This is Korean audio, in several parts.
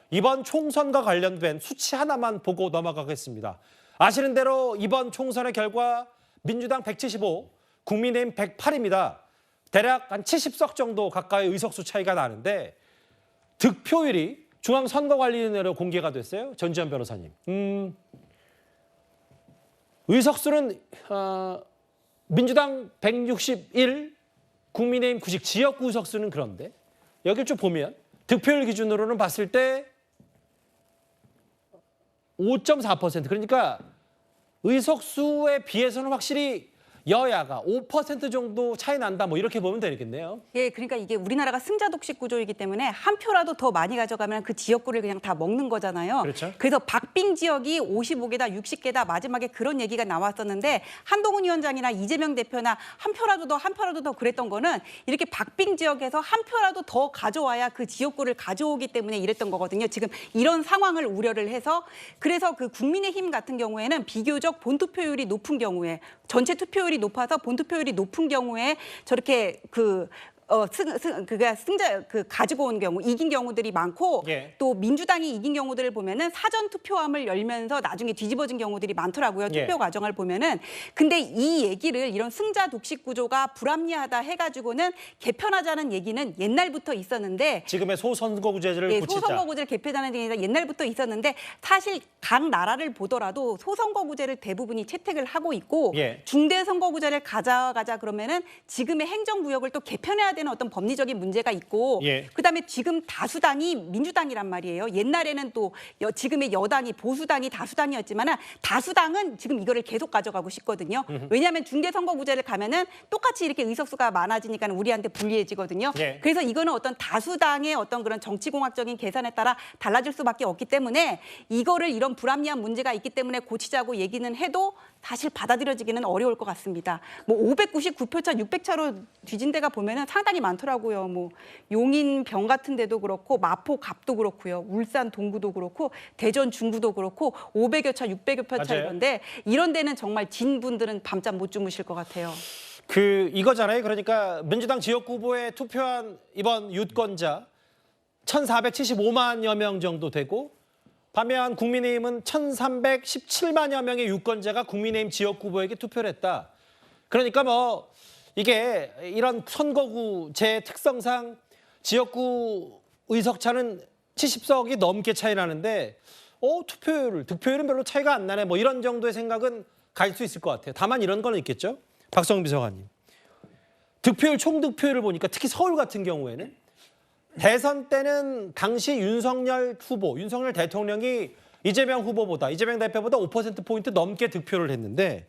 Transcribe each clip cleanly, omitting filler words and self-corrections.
이번 총선과 관련된 수치 하나만 보고 넘어가겠습니다. 아시는 대로 이번 총선의 결과 민주당 175, 국민의힘 108입니다. 대략 한 70석 정도 가까이 의석수 차이가 나는데 득표율이 중앙선거관리위원회로 공개가 됐어요. 전지현 변호사님. 의석수는 민주당 161, 국민의힘 90, 지역구 의석수는 그런데 여기를 좀 보면 득표율 기준으로는 봤을 때 5.4%, 그러니까 의석수에 비해서는 확실히 여야가 5% 정도 차이 난다, 뭐 이렇게 보면 되겠네요. 예, 그러니까 이게 우리나라가 승자 독식 구조이기 때문에 한 표라도 더 많이 가져가면 그 지역구를 그냥 다 먹는 거잖아요. 그렇죠. 그래서 박빙 지역이 55개다, 60개다 마지막에 그런 얘기가 나왔었는데 한동훈 위원장이나 이재명 대표나 한 표라도 더 그랬던 거는 이렇게 박빙 지역에서 한 표라도 더 가져와야 그 지역구를 가져오기 때문에 이랬던 거거든요. 지금 이런 상황을 우려를 해서 그래서 그 국민의힘 같은 경우에는 비교적 본투표율이 높은 경우에 전체 투표율이 높아서 본투표율이 높은 경우에 저렇게 가지고 온 경우, 이긴 경우들이 많고, 예. 또 민주당이 이긴 경우들을 보면은 사전 투표함을 열면서 나중에 뒤집어진 경우들이 많더라고요. 예. 투표 과정을 보면은. 근데 이 얘기를 이런 승자 독식 구조가 불합리하다 해가지고는 개편하자는 얘기는 옛날부터 있었는데, 지금의 소선거구제를 예, 고치자. 소선거구제를 개편하는 얘기가 옛날부터 있었는데 사실 각 나라를 보더라도 소선거구제를 대부분이 채택을 하고 있고, 예. 중대선거구제를 가져가자 그러면은 지금의 행정구역을 또 개편해야 되는 어떤 법리적인 문제가 있고, 예. 그다음에 지금 다수당이 민주당이란 말이에요. 옛날에는 또 지금의 여당이 보수당이 다수당이었지만은 다수당은 지금 이거를 계속 가져가고 싶거든요. 왜냐하면 중대선거구제를 가면은 똑같이 이렇게 의석수가 많아지니까 우리한테 불리해지거든요. 예. 그래서 이거는 어떤 다수당의 어떤 그런 정치공학적인 계산에 따라 달라질 수밖에 없기 때문에 이거를 이런 불합리한 문제가 있기 때문에 고치자고 얘기는 해도 사실 받아들여지기는 어려울 것 같습니다. 뭐 599표 차, 600차로 뒤진 데가 보면은 상당히 많더라고요. 뭐 용인 병 같은 데도 그렇고 마포 갑도 그렇고요. 울산 동구도 그렇고 대전 중구도 그렇고 500여 차, 600여 표 차 맞아요. 이런데 이런 데는 정말 진 분들은 밤잠 못 주무실 것 같아요. 이거잖아요. 그러니까 민주당 지역구 후보에 투표한 이번 유권자 1,475만여 명 정도 되고, 반면 국민의힘은 1,317만여 명의 유권자가 국민의힘 지역구 후보에게 투표를 했다. 그러니까 뭐 이게 이런 선거구제 특성상 지역구 의석차는 70석이 넘게 차이 나는데 득표율은 별로 차이가 안 나네, 뭐 이런 정도의 생각은 갈 수 있을 것 같아요. 다만 이런 거는 있겠죠. 박성민 비서관님. 총 득표율을 보니까 특히 서울 같은 경우에는 대선 때는 당시 윤석열 대통령이 이재명 대표보다 5%포인트 넘게 득표를 했는데,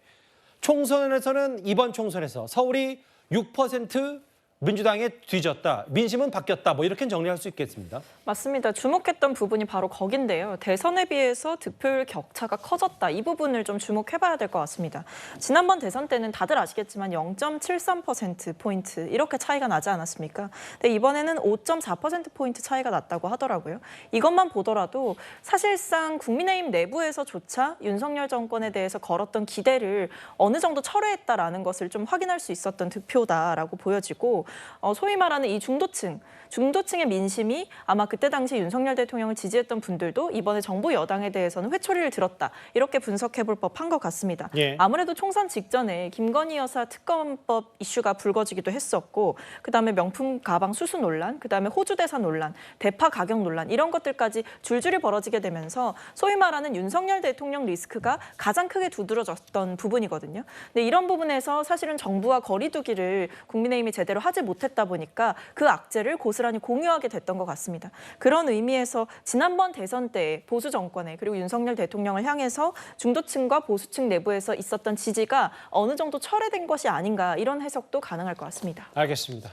총선에서는 이번 총선에서 서울이 6% 민주당에 뒤졌다, 민심은 바뀌었다, 뭐 이렇게 정리할 수 있겠습니다. 맞습니다. 주목했던 부분이 바로 거긴데요. 대선에 비해서 득표율 격차가 커졌다. 이 부분을 좀 주목해봐야 될 것 같습니다. 지난번 대선 때는 다들 아시겠지만 0.73%포인트 이렇게 차이가 나지 않았습니까? 근데 이번에는 5.4%포인트 차이가 났다고 하더라고요. 이것만 보더라도 사실상 국민의힘 내부에서조차 윤석열 정권에 대해서 걸었던 기대를 어느 정도 철회했다라는 것을 좀 확인할 수 있었던 득표다라고 보여지고, 소위 말하는 이 중도층의 민심이 아마 그때 당시 윤석열 대통령을 지지했던 분들도 이번에 정부 여당에 대해서는 회초리를 들었다, 이렇게 분석해볼 법한 것 같습니다. 예. 아무래도 총선 직전에 김건희 여사 특검법 이슈가 불거지기도 했었고, 그다음에 명품 가방 수수 논란, 그다음에 호주 대사 논란, 대파 가격 논란, 이런 것들까지 줄줄이 벌어지게 되면서 소위 말하는 윤석열 대통령 리스크가 가장 크게 두드러졌던 부분이거든요. 근데 이런 부분에서 사실은 정부와 거리두기를 국민의힘이 제대로 하지 못했다 보니까 그 악재를 고스란히 공유하게 됐던 것 같습니다. 그런 의미에서 지난번 대선 때 보수 정권에, 그리고 윤석열 대통령을 향해서 중도층과 보수층 내부에서 있었던 지지가 어느 정도 철회된 것이 아닌가, 이런 해석도 가능할 것 같습니다. 알겠습니다.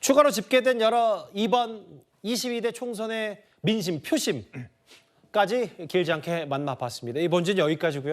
추가로 집계된 이번 22대 총선의 민심, 표심까지 길지 않게 만나봤습니다. 이 본진 여기까지고요.